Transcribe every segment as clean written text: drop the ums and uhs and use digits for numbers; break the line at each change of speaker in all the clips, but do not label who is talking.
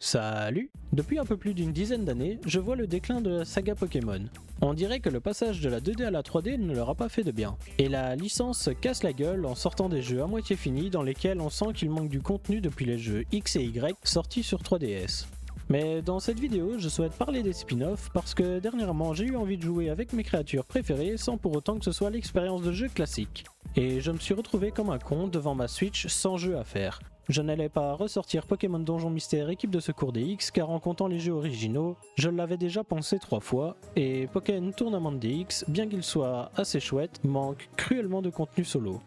Salut! Depuis un peu plus d'une dizaine d'années, je vois le déclin de la saga Pokémon. On dirait que le passage de la 2D à la 3D ne leur a pas fait de bien. Et la licence se casse la gueule en sortant des jeux à moitié finis dans lesquels on sent qu'il manque du contenu depuis les jeux X et Y sortis sur 3DS. Mais dans cette vidéo, je souhaite parler des spin-offs parce que dernièrement j'ai eu envie de jouer avec mes créatures préférées sans pour autant que ce soit l'expérience de jeu classique. Et je me suis retrouvé comme un con devant ma Switch sans jeu à faire. Je n'allais pas ressortir Pokémon Donjon Mystère Équipe de Secours DX car en comptant les jeux originaux, je l'avais déjà pensé 3 fois, et Pokémon Tournament DX, bien qu'il soit assez chouette, manque cruellement de contenu solo.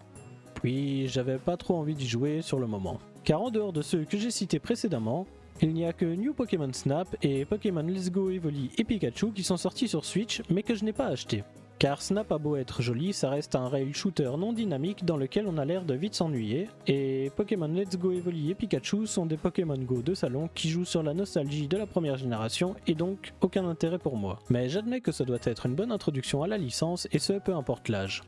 Puis j'avais pas trop envie d'y jouer sur le moment. Car en dehors de ceux que j'ai cités précédemment, il n'y a que New Pokémon Snap et Pokémon Let's Go Evoli et Pikachu qui sont sortis sur Switch mais que je n'ai pas acheté. Car Snap a beau être joli, ça reste un rail shooter non dynamique dans lequel on a l'air de vite s'ennuyer, et Pokémon Let's Go Evoli et Pikachu sont des Pokémon Go de salon qui jouent sur la nostalgie de la première génération et donc aucun intérêt pour moi. Mais j'admets que ça doit être une bonne introduction à la licence et ce peu importe l'âge.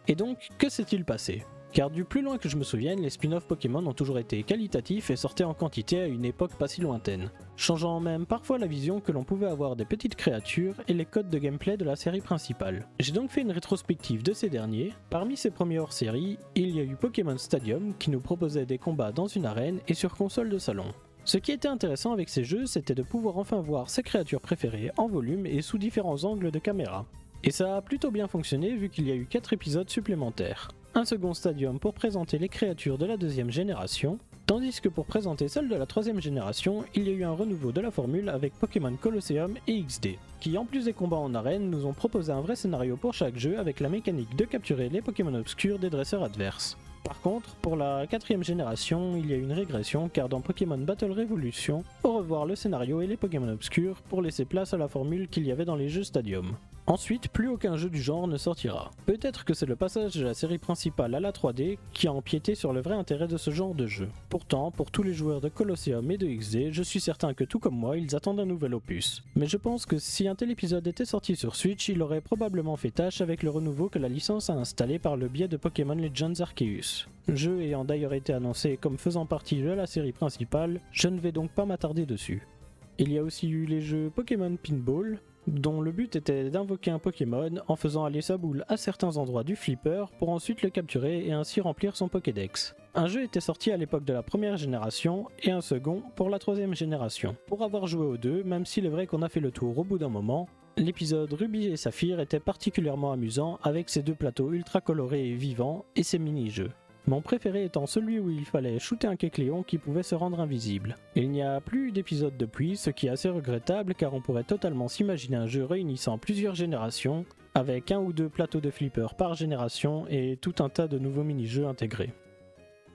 Et donc, que s'est-il passé ? Car du plus loin que je me souvienne, les spin-offs Pokémon ont toujours été qualitatifs et sortaient en quantité à une époque pas si lointaine, changeant même parfois la vision que l'on pouvait avoir des petites créatures et les codes de gameplay de la série principale. J'ai donc fait une rétrospective de ces derniers. Parmi ces premiers hors-série, il y a eu Pokémon Stadium qui nous proposait des combats dans une arène et sur console de salon. Ce qui était intéressant avec ces jeux, c'était de pouvoir enfin voir ses créatures préférées en volume et sous différents angles de caméra. Et ça a plutôt bien fonctionné vu qu'il y a eu 4 épisodes supplémentaires. Un second stadium pour présenter les créatures de la deuxième génération, tandis que pour présenter celles de la troisième génération, il y a eu un renouveau de la formule avec Pokémon Colosseum et XD, qui en plus des combats en arène nous ont proposé un vrai scénario pour chaque jeu avec la mécanique de capturer les Pokémon obscurs des dresseurs adverses. Par contre, pour la quatrième génération, il y a une régression car dans Pokémon Battle Revolution, au revoir le scénario et les Pokémon obscurs pour laisser place à la formule qu'il y avait dans les jeux Stadium. Ensuite, plus aucun jeu du genre ne sortira. Peut-être que c'est le passage de la série principale à la 3D qui a empiété sur le vrai intérêt de ce genre de jeu. Pourtant, pour tous les joueurs de Colosseum et de XD, je suis certain que tout comme moi, ils attendent un nouvel opus. Mais je pense que si un tel épisode était sorti sur Switch, il aurait probablement fait tâche avec le renouveau que la licence a installé par le biais de Pokémon Legends Arceus. Jeu ayant d'ailleurs été annoncé comme faisant partie de la série principale, je ne vais donc pas m'attarder dessus. Il y a aussi eu les jeux Pokémon Pinball, dont le but était d'invoquer un Pokémon en faisant aller sa boule à certains endroits du flipper pour ensuite le capturer et ainsi remplir son Pokédex. Un jeu était sorti à l'époque de la première génération et un second pour la troisième génération. Pour avoir joué aux deux, même s'il est vrai qu'on a fait le tour au bout d'un moment, l'épisode Ruby et Saphir était particulièrement amusant avec ses deux plateaux ultra colorés et vivants et ses mini-jeux. Mon préféré étant celui où il fallait shooter un Kecleon qui pouvait se rendre invisible. Il n'y a plus eu d'épisode depuis, ce qui est assez regrettable car on pourrait totalement s'imaginer un jeu réunissant plusieurs générations, avec un ou deux plateaux de flipper par génération et tout un tas de nouveaux mini-jeux intégrés.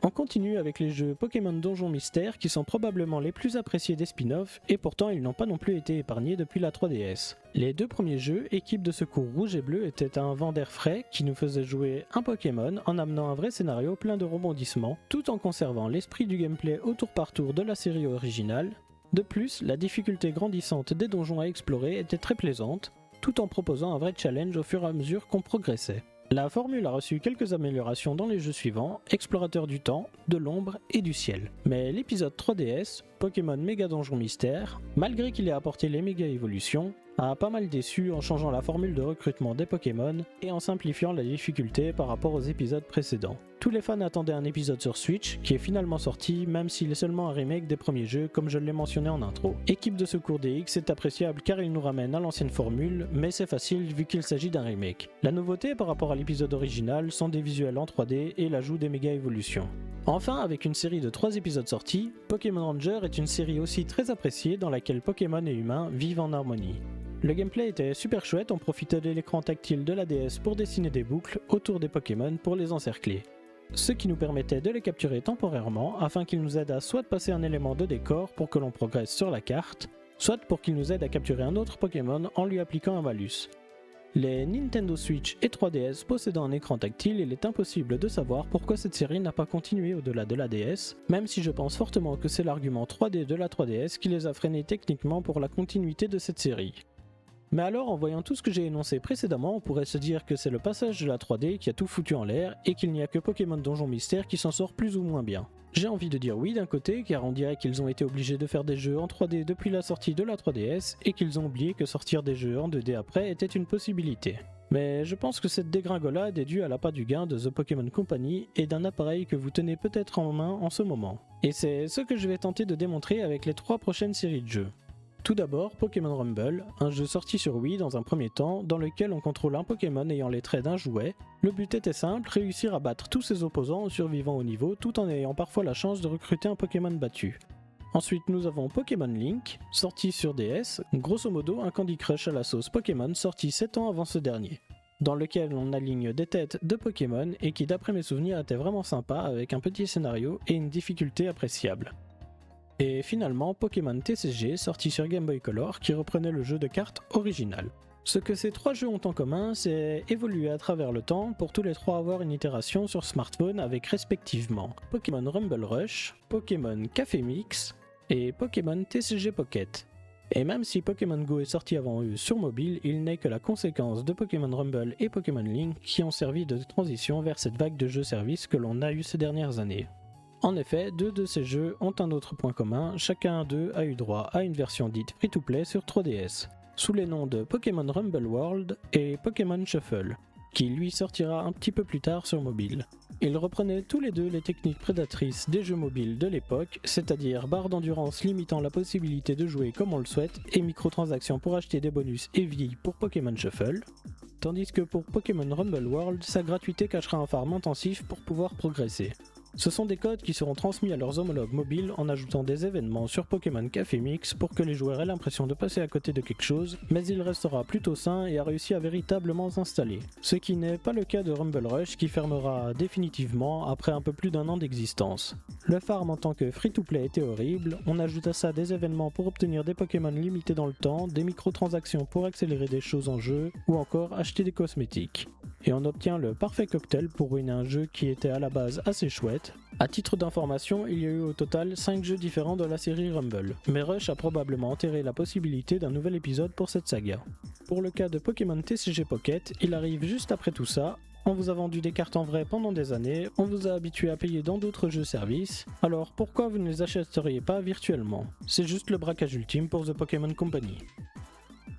On continue avec les jeux Pokémon Donjon Mystère qui sont probablement les plus appréciés des spin-offs et pourtant ils n'ont pas non plus été épargnés depuis la 3DS. Les deux premiers jeux, Équipe de Secours Rouge et Bleu, étaient un vent d'air frais qui nous faisait jouer un Pokémon en amenant un vrai scénario plein de rebondissements tout en conservant l'esprit du gameplay au tour par tour de la série originale. De plus, la difficulté grandissante des donjons à explorer était très plaisante tout en proposant un vrai challenge au fur et à mesure qu'on progressait. La formule a reçu quelques améliorations dans les jeux suivants, Explorateur du temps, de l'ombre et du ciel. Mais l'épisode 3DS, Pokémon Méga Donjon Mystère, malgré qu'il ait apporté les méga évolutions, a pas mal déçu en changeant la formule de recrutement des Pokémon et en simplifiant la difficulté par rapport aux épisodes précédents. Tous les fans attendaient un épisode sur Switch qui est finalement sorti même s'il est seulement un remake des premiers jeux comme je l'ai mentionné en intro. Équipe de Secours DX est appréciable car il nous ramène à l'ancienne formule mais c'est facile vu qu'il s'agit d'un remake. La nouveauté par rapport à l'épisode original sont des visuels en 3D et l'ajout des méga évolutions. Enfin, avec une série de 3 épisodes sortis, Pokémon Ranger est une série aussi très appréciée dans laquelle Pokémon et humains vivent en harmonie. Le gameplay était super chouette, on profitait de l'écran tactile de la DS pour dessiner des boucles autour des Pokémon pour les encercler. Ce qui nous permettait de les capturer temporairement afin qu'ils nous aident à soit passer un élément de décor pour que l'on progresse sur la carte, soit pour qu'ils nous aident à capturer un autre Pokémon en lui appliquant un malus. Les Nintendo Switch et 3DS possédant un écran tactile, il est impossible de savoir pourquoi cette série n'a pas continué au-delà de la DS, même si je pense fortement que c'est l'argument 3D de la 3DS qui les a freinés techniquement pour la continuité de cette série. Mais alors, en voyant tout ce que j'ai énoncé précédemment, on pourrait se dire que c'est le passage de la 3D qui a tout foutu en l'air et qu'il n'y a que Pokémon Donjon Mystère qui s'en sort plus ou moins bien. J'ai envie de dire oui d'un côté, car on dirait qu'ils ont été obligés de faire des jeux en 3D depuis la sortie de la 3DS et qu'ils ont oublié que sortir des jeux en 2D après était une possibilité. Mais je pense que cette dégringolade est due à l'appât du gain de The Pokémon Company et d'un appareil que vous tenez peut-être en main en ce moment. Et c'est ce que je vais tenter de démontrer avec les 3 prochaines séries de jeux. Tout d'abord, Pokémon Rumble, un jeu sorti sur Wii dans un premier temps, dans lequel on contrôle un Pokémon ayant les traits d'un jouet. Le but était simple, réussir à battre tous ses opposants en survivant au niveau, tout en ayant parfois la chance de recruter un Pokémon battu. Ensuite, nous avons Pokémon Link, sorti sur DS, grosso modo un Candy Crush à la sauce Pokémon sorti 7 ans avant ce dernier, dans lequel on aligne des têtes de Pokémon et qui d'après mes souvenirs était vraiment sympa avec un petit scénario et une difficulté appréciable. Et finalement Pokémon TCG sorti sur Game Boy Color qui reprenait le jeu de cartes original. Ce que ces 3 jeux ont en commun, c'est évoluer à travers le temps pour tous les 3 avoir une itération sur smartphone avec respectivement Pokémon Rumble Rush, Pokémon Café Mix et Pokémon TCG Pocket. Et même si Pokémon Go est sorti avant eux sur mobile, il n'est que la conséquence de Pokémon Rumble et Pokémon Link qui ont servi de transition vers cette vague de jeux-services que l'on a eu ces dernières années. En effet, 2 de ces jeux ont un autre point commun, chacun d'eux a eu droit à une version dite free-to-play sur 3DS, sous les noms de Pokémon Rumble World et Pokémon Shuffle, qui lui sortira un petit peu plus tard sur mobile. Ils reprenaient tous les deux les techniques prédatrices des jeux mobiles de l'époque, c'est-à-dire barre d'endurance limitant la possibilité de jouer comme on le souhaite et microtransactions pour acheter des bonus et vies pour Pokémon Shuffle, tandis que pour Pokémon Rumble World, sa gratuité cachera un farm intensif pour pouvoir progresser. Ce sont des codes qui seront transmis à leurs homologues mobiles en ajoutant des événements sur Pokémon Café Mix pour que les joueurs aient l'impression de passer à côté de quelque chose, mais il restera plutôt sain et a réussi à véritablement s'installer. Ce qui n'est pas le cas de Rumble Rush qui fermera définitivement après un peu plus d'1 an d'existence. Le farm en tant que free-to-play était horrible, on ajoute à ça des événements pour obtenir des Pokémon limités dans le temps, des microtransactions pour accélérer des choses en jeu, ou encore acheter des cosmétiques. Et on obtient le parfait cocktail pour ruiner un jeu qui était à la base assez chouette. À titre d'information, il y a eu au total 5 jeux différents de la série Rumble, mais Rush a probablement enterré la possibilité d'un nouvel épisode pour cette saga. Pour le cas de Pokémon TCG Pocket, il arrive juste après tout ça. On vous a vendu des cartes en vrai pendant des années, on vous a habitué à payer dans d'autres jeux-services, alors pourquoi vous ne les achèteriez pas virtuellement? C'est juste le braquage ultime pour The Pokémon Company.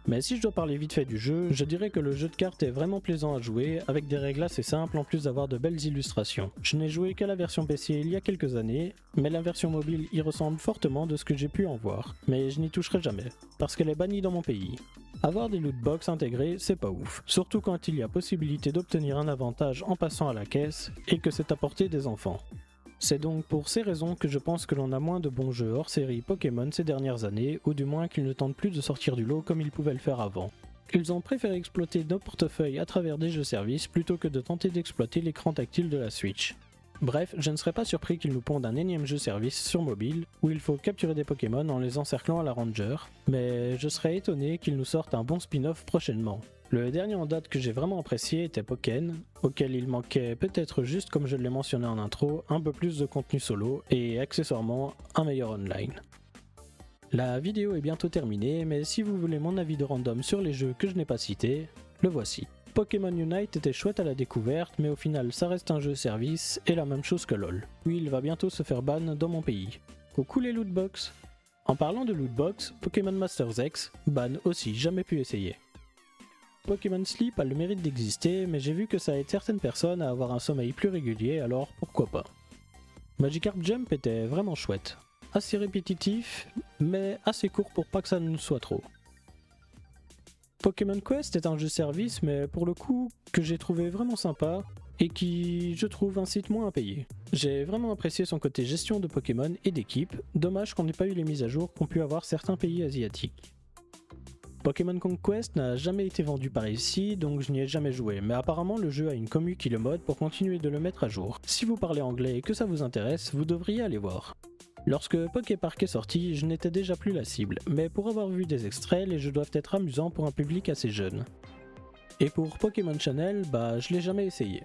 Mais si je dois parler vite fait du jeu, je dirais que le jeu de cartes est vraiment plaisant à jouer, avec des règles assez simples en plus d'avoir de belles illustrations. Je n'ai joué qu'à la version PC il y a quelques années, mais la version mobile y ressemble fortement de ce que j'ai pu en voir, mais je n'y toucherai jamais, parce qu'elle est bannie dans mon pays. Avoir des lootbox intégrés, c'est pas ouf, surtout quand il y a possibilité d'obtenir un avantage en passant à la caisse, et que c'est à portée des enfants. C'est donc pour ces raisons que je pense que l'on a moins de bons jeux hors série Pokémon ces dernières années, ou du moins qu'ils ne tentent plus de sortir du lot comme ils pouvaient le faire avant. Ils ont préféré exploiter nos portefeuilles à travers des jeux-services plutôt que de tenter d'exploiter l'écran tactile de la Switch. Bref, je ne serais pas surpris qu'ils nous pondent un énième jeu-service sur mobile, où il faut capturer des Pokémon en les encerclant à la Ranger, mais je serais étonné qu'ils nous sortent un bon spin-off prochainement. Le dernier en date que j'ai vraiment apprécié était Pokken, auquel il manquait peut-être juste comme je l'ai mentionné en intro, un peu plus de contenu solo et accessoirement un meilleur online. La vidéo est bientôt terminée, mais si vous voulez mon avis de random sur les jeux que je n'ai pas cités, le voici. Pokémon Unite était chouette à la découverte, mais au final ça reste un jeu service et la même chose que LoL. Oui, il va bientôt se faire ban dans mon pays. Coucou les lootbox. En parlant de lootbox, Pokémon Masters X, ban aussi, jamais pu essayer. Pokémon Sleep a le mérite d'exister, mais j'ai vu que ça aide certaines personnes à avoir un sommeil plus régulier, alors pourquoi pas. Magikarp Jump était vraiment chouette. Assez répétitif, mais assez court pour pas que ça ne le soit trop. Pokémon Quest est un jeu service, mais pour le coup, que j'ai trouvé vraiment sympa, et qui, je trouve, incite moins à payer. J'ai vraiment apprécié son côté gestion de Pokémon et d'équipe, dommage qu'on n'ait pas eu les mises à jour qu'ont pu avoir certains pays asiatiques. Pokémon Conquest n'a jamais été vendu par ici, donc je n'y ai jamais joué, mais apparemment le jeu a une commu qui le mode pour continuer de le mettre à jour. Si vous parlez anglais et que ça vous intéresse, vous devriez aller voir. Lorsque Poképark est sorti, je n'étais déjà plus la cible, mais pour avoir vu des extraits, les jeux doivent être amusants pour un public assez jeune. Et pour Pokémon Channel, je l'ai jamais essayé.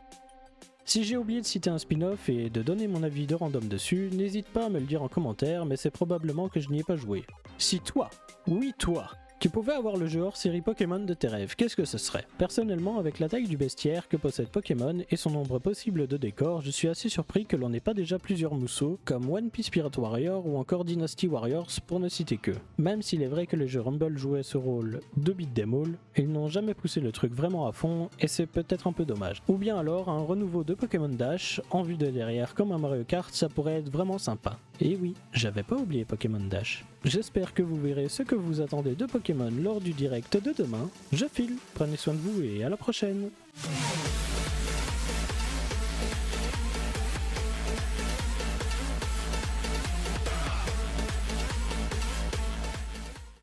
Si j'ai oublié de citer un spin-off et de donner mon avis de random dessus, n'hésite pas à me le dire en commentaire, mais c'est probablement que je n'y ai pas joué. Si toi, oui toi, Tu pouvais avoir le jeu hors série Pokémon de tes rêves, qu'est-ce que ce serait? Personnellement, avec la taille du bestiaire que possède Pokémon et son nombre possible de décors, je suis assez surpris que l'on n'ait pas déjà plusieurs mousseaux, comme One Piece Pirate Warrior ou encore Dynasty Warriors pour ne citer que. Même s'il est vrai que les jeux Rumble jouaient ce rôle de beat'em all, ils n'ont jamais poussé le truc vraiment à fond et c'est peut-être un peu dommage. Ou bien alors un renouveau de Pokémon Dash, en vue de derrière comme un Mario Kart, ça pourrait être vraiment sympa. Et oui, j'avais pas oublié Pokémon Dash. J'espère que vous verrez ce que vous attendez de Pokémon lors du direct de demain. Je file, prenez soin de vous et à la prochaine.